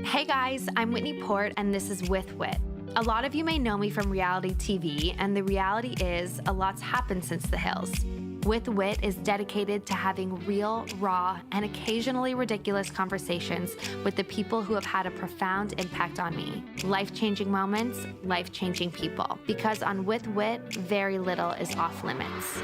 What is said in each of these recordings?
Hey guys, I'm Whitney Port, and this is With Whit. A lot of you may know me from reality TV, and the reality is a lot's happened since the hills. With Whit is dedicated to having real, raw, and occasionally ridiculous conversations with the people who have had a profound impact on me. Life-changing moments, life-changing people. Because on With Whit, very little is off limits.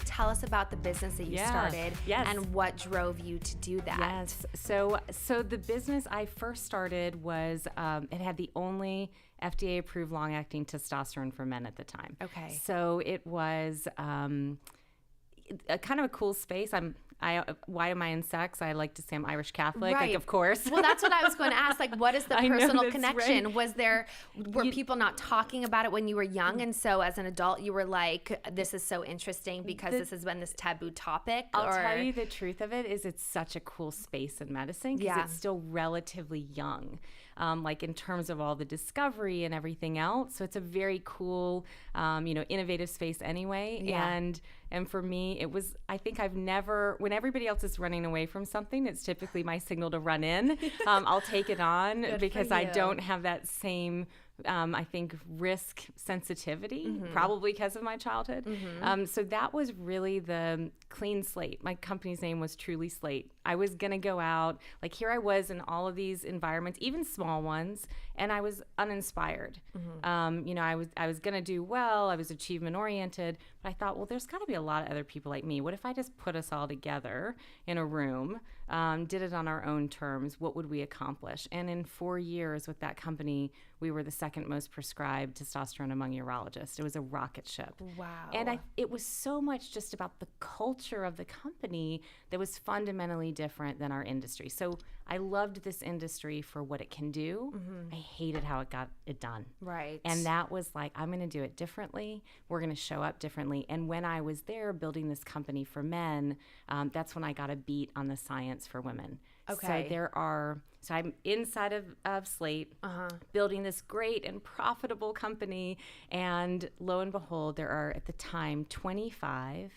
Tell us about the business that you started and what drove you to do that. Yes. So the business I first started was, it had the only FDA-approved long-acting testosterone for men at the time. Okay. So it was a kind of a cool space. Why am I in sex? I like to say I'm Irish Catholic, right. Like, of course. Well, that's what I was going to ask. Like, what is the personal connection? Right. Were people not talking about it when you were young? And so as an adult, you were like, this is so interesting because this has been this taboo topic? I'll tell you the truth of it is it's such a cool space in medicine because it's still relatively young, like in terms of all the discovery and everything else. So it's a very cool, innovative space anyway. Yeah. And for me, it was, I think when everybody else is running away from something, it's typically my signal to run in. I'll take it on because I don't have that same, I think, risk sensitivity, probably because of my childhood. So that was really the clean slate. My company's name was Truly Slate. I was going to go out, like here I was in all of these environments, even small ones, and I was uninspired. I was going to do well. I was achievement oriented, but I thought, well, there's got to be a lot of other people like me. What if I just put us all together in a room, did it on our own terms? What would we accomplish? And in 4 years with that company, we were the second most prescribed testosterone among urologists. It was a rocket ship. Wow. And it was so much just about the culture of the company that was fundamentally different than our industry. So I loved this industry for what it can do. I hated how it got it done. Right. And that was like, I'm going to do it differently. We're going to show up differently. And when I was there building this company for men, that's when I got a beat on the science for women. Okay. So I'm inside of Slate, building this great and profitable company. And lo and behold, there are at the time 25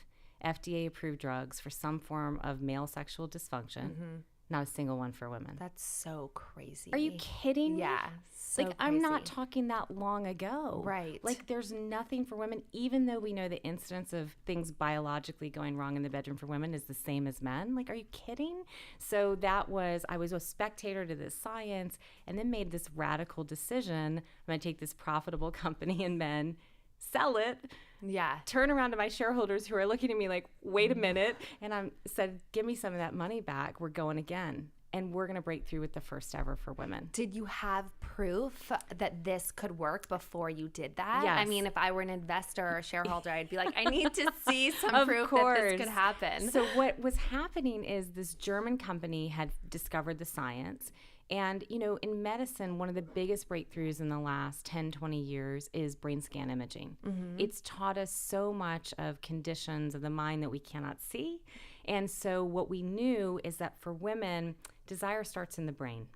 FDA-approved drugs for some form of male sexual dysfunction. Not a single one for women. That's so crazy. Are you kidding me? Yeah. So like, I'm not talking that long ago. Right. Like, there's nothing for women, even though we know the incidence of things biologically going wrong in the bedroom for women is the same as men. Like, are you kidding? So I was a spectator to this science and then made this radical decision. I'm going to take this profitable company in men, sell it, turn around to my shareholders who are looking at me like, wait a minute. And I said, give me some of that money back. We're going again. And we're going to break through with the first ever for women. Did you have proof that this could work before you did that? Yes. I mean, if I were an investor or a shareholder, I'd be like, I need to see some proof course. that this could happen. So what was happening is this German company had discovered the science. And, in medicine, one of the biggest breakthroughs in the last 10, 20 years is brain scan imaging. It's taught us so much of conditions of the mind that we cannot see. And so what we knew is that for women, desire starts in the brain.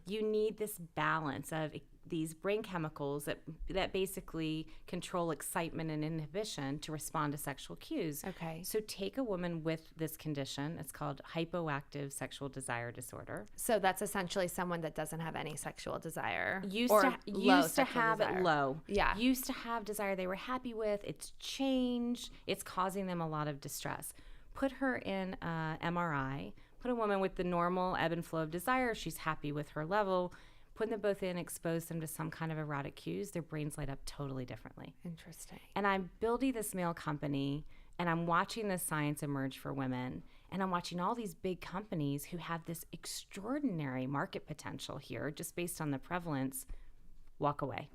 You need this balance of these brain chemicals that basically control excitement and inhibition to respond to sexual cues. Okay. So take a woman with this condition. It's called hypoactive sexual desire disorder. So that's essentially someone that doesn't have any sexual desire. Used to have it low. Yeah. Used to have desire they were happy with. It's changed. It's causing them a lot of distress. Put her in MRI. Put a woman with the normal ebb and flow of desire. She's happy with her level. Put them both in, expose them to some kind of erotic cues. Their brains light up totally differently. Interesting. And I'm building this male company, and I'm watching this science emerge for women. And I'm watching all these big companies who have this extraordinary market potential here, just based on the prevalence, walk away.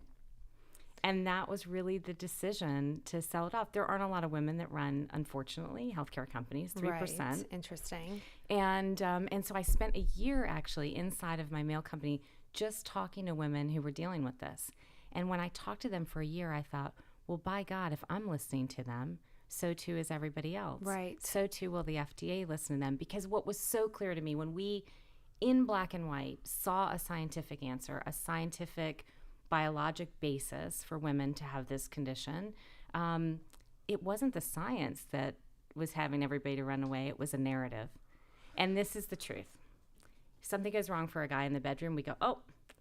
And that was really the decision to sell it off. There aren't a lot of women that run, unfortunately, healthcare companies, 3%. Right. Interesting. And so I spent a year actually inside of my mail company just talking to women who were dealing with this. And when I talked to them for a year, I thought, well, by God, if I'm listening to them, so too is everybody else. Right. So too will the FDA listen to them. Because what was so clear to me when we, in black and white, saw a scientific answer, a scientific biologic basis for women to have this condition, it wasn't the science that was having everybody to run away. It was a narrative. And this is the truth. If something goes wrong for a guy in the bedroom, we go, oh,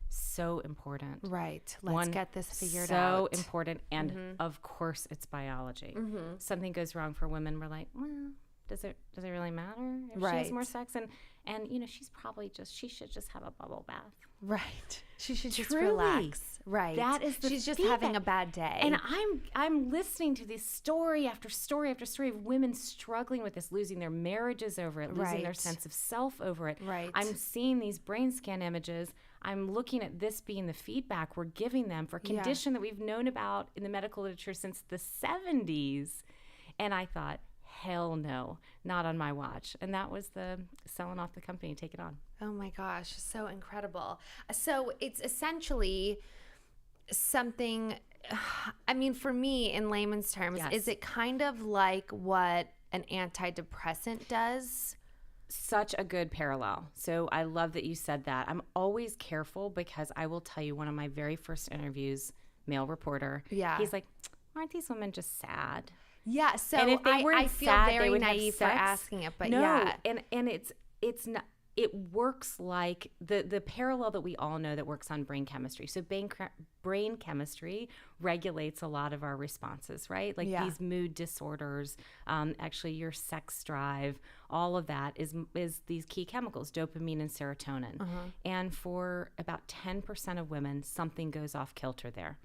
so important. Right. Let's get this figured So out. important. And of course it's biology. Something goes wrong for women. We're like, well, does it really matter if she has more sex? And you know, she should just have a bubble bath. Right. She should just Truly. relax. Right. That is the She's just feedback. having a bad day. And I'm listening to this story after story after story of women struggling with this, losing their marriages over it, losing their sense of self over it. Right. I'm seeing these brain scan images. I'm looking at this being the feedback we're giving them for a condition that we've known about in the medical literature since the 70s. And I thought, hell no, not on my watch. And that was the selling off the company, take it on. Oh my gosh, so incredible. So it's essentially something, I mean, for me, in layman's terms, is it kind of like what an antidepressant does? Such a good parallel. So I love that you said that. I'm always careful because I will tell you, one of my very first interviews, male reporter, he's like, aren't these women just sad? Yeah, so and if they I feel sad, very naive for asking it, but no, and it's not. It works like the parallel that we all know that works on brain chemistry. So brain chemistry regulates a lot of our responses, right? Like these mood disorders, actually your sex drive, all of that is these key chemicals, dopamine and serotonin. And for about 10% of women, something goes off kilter there.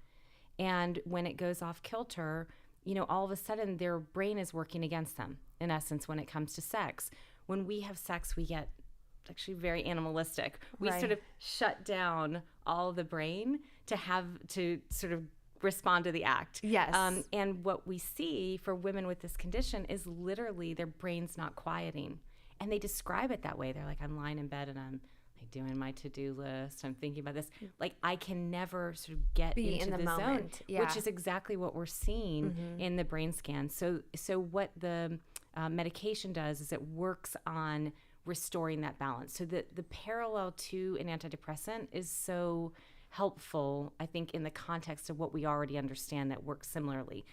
And when it goes off kilter, you know, all of a sudden their brain is working against them, in essence, when it comes to sex. When we have sex, we get actually very animalistic. We sort of shut down all of the brain to sort of respond to the act. Yes. And what we see for women with this condition is literally their brain's not quieting. And they describe it that way. They're like, I'm lying in bed and I'm like doing my to-do list. I'm thinking about this. Like, I can never sort of get into the zone, which is exactly what we're seeing in the brain scan. So what the medication does is it works on restoring that balance. So the parallel to an antidepressant is so helpful, I think, in the context of what we already understand that works similarly.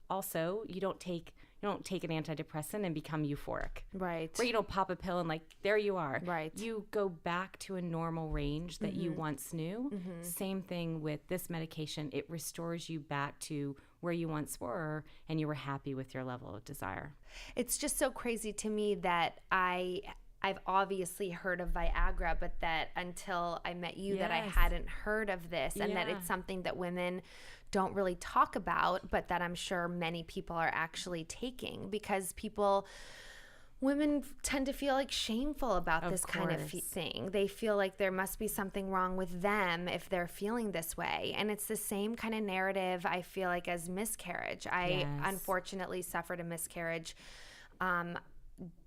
Also, you don't take an antidepressant and become euphoric. Right. Or you don't pop a pill and like, there you are. Right. You go back to a normal range that you once knew. Same thing with this medication. It restores you back to where you once were and you were happy with your level of desire. It's just so crazy to me that I've obviously heard of Viagra, but that until I met you that I hadn't heard of this, and that it's something that women don't really talk about, but that I'm sure many people are actually taking because women tend to feel like shameful about this kind of thing. They feel like there must be something wrong with them if they're feeling this way. And it's the same kind of narrative I feel like as miscarriage. I unfortunately suffered a miscarriage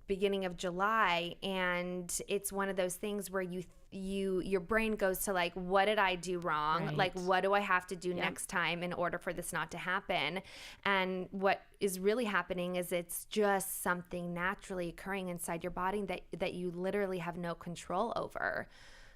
beginning of July, and it's one of those things where your brain goes to like, what did I do wrong? Right. Like, what do I have to do next time in order for this not to happen? And what is really happening is it's just something naturally occurring inside your body that you literally have no control over.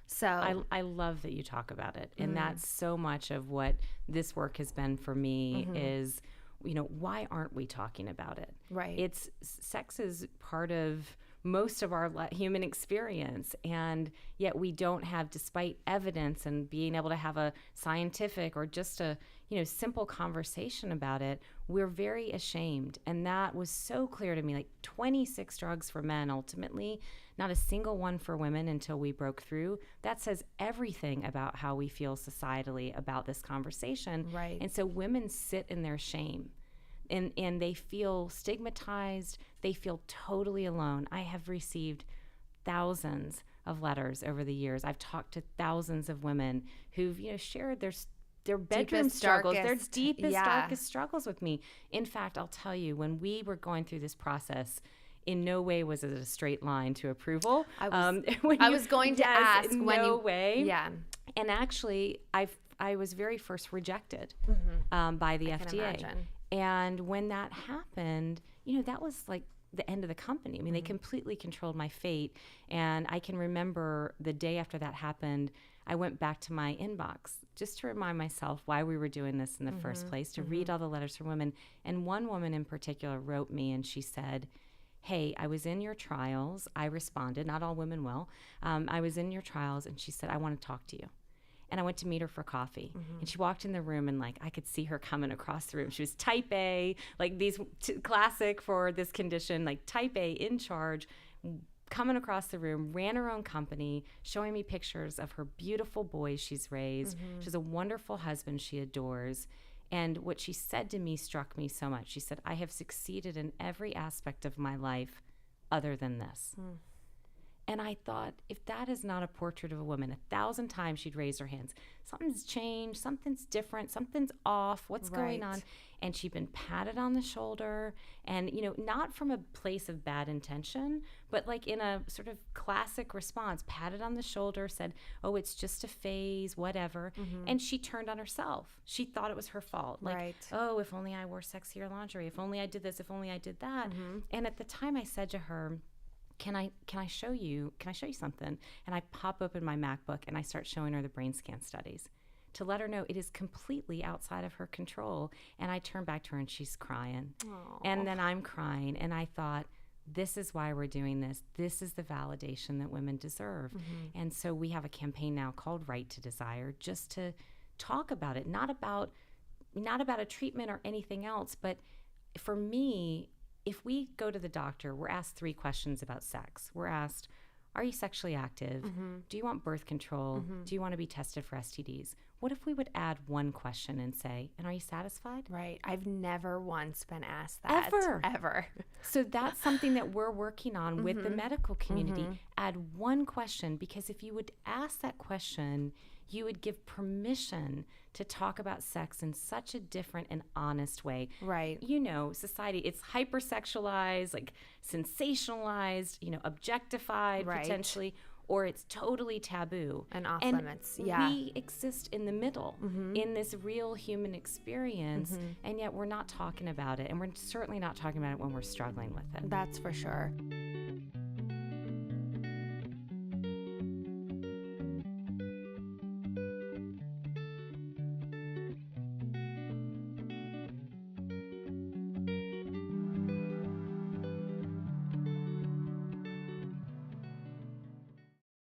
So I love that you talk about it. And that's so much of what this work has been for me is, you know, why aren't we talking about it? Right. Sex is part of most of our human experience, and yet we don't have, despite evidence and being able to have a scientific or just a, you know, simple conversation about it, we're very ashamed. And that was so clear to me, like 26 drugs for men ultimately, not a single one for women until we broke through. That says everything about how we feel societally about this conversation. Right. And so women sit in their shame. And they feel stigmatized. They feel totally alone. I have received thousands of letters over the years. I've talked to thousands of women who've, you know, shared their bedroom Deepest, struggles, darkest, their deepest, darkest struggles with me. In fact, I'll tell you, when we were going through this process, in no way was it a straight line to approval. I was going to ask when no way. Yeah. And actually, I was very first rejected by the FDA. Can imagine. And when that happened, you know, that was like the end of the company. I mean, they completely controlled my fate. And I can remember the day after that happened, I went back to my inbox just to remind myself why we were doing this in the first place, to read all the letters from women. And one woman in particular wrote me and she said, hey, I was in your trials. I responded, not all women will. I was in your trials, and she said, I want to talk to you. And I went to meet her for coffee. And she walked in the room, and like I could see her coming across the room. She was type A, like these classic for this condition, like type A, in charge, coming across the room, ran her own company, showing me pictures of her beautiful boys she's raised. She has a wonderful husband she adores. And what she said to me struck me so much. She said, I have succeeded in every aspect of my life other than this. And I thought, if that is not a portrait of a woman, 1,000 times she'd raise her hands. Something's changed, something's different, something's off, what's going on? And she'd been patted on the shoulder, and, you know, not from a place of bad intention, but like in a sort of classic response, patted on the shoulder, said, oh, it's just a phase, whatever. And she turned on herself. She thought it was her fault. Like, oh, if only I wore sexier lingerie, if only I did this, if only I did that. And at the time I said to her, can I show you something? And I pop open my MacBook and I start showing her the brain scan studies to let her know it is completely outside of her control. And I turn back to her and she's crying. Aww. And then I'm crying. And I thought, this is why we're doing this. This is the validation that women deserve. And so we have a campaign now called Right to Desire, just to talk about it, not about a treatment or anything else. But for me, if we go to the doctor, we're asked 3 questions about sex. We're asked, are you sexually active? Do you want birth control? Do you want to be tested for STDs? What if we would add one question and say, and are you satisfied? Right. I've never once been asked that. Ever. So that's something that we're working on with the medical community. Add one question, because if you would ask that question, you would give permission to talk about sex in such a different and honest way. Right. You know, society, it's hypersexualized, like sensationalized, you know, objectified potentially, or it's totally taboo. And off limits. Yeah. We exist in the middle in this real human experience, and yet we're not talking about it. And we're certainly not talking about it when we're struggling with it. That's for sure.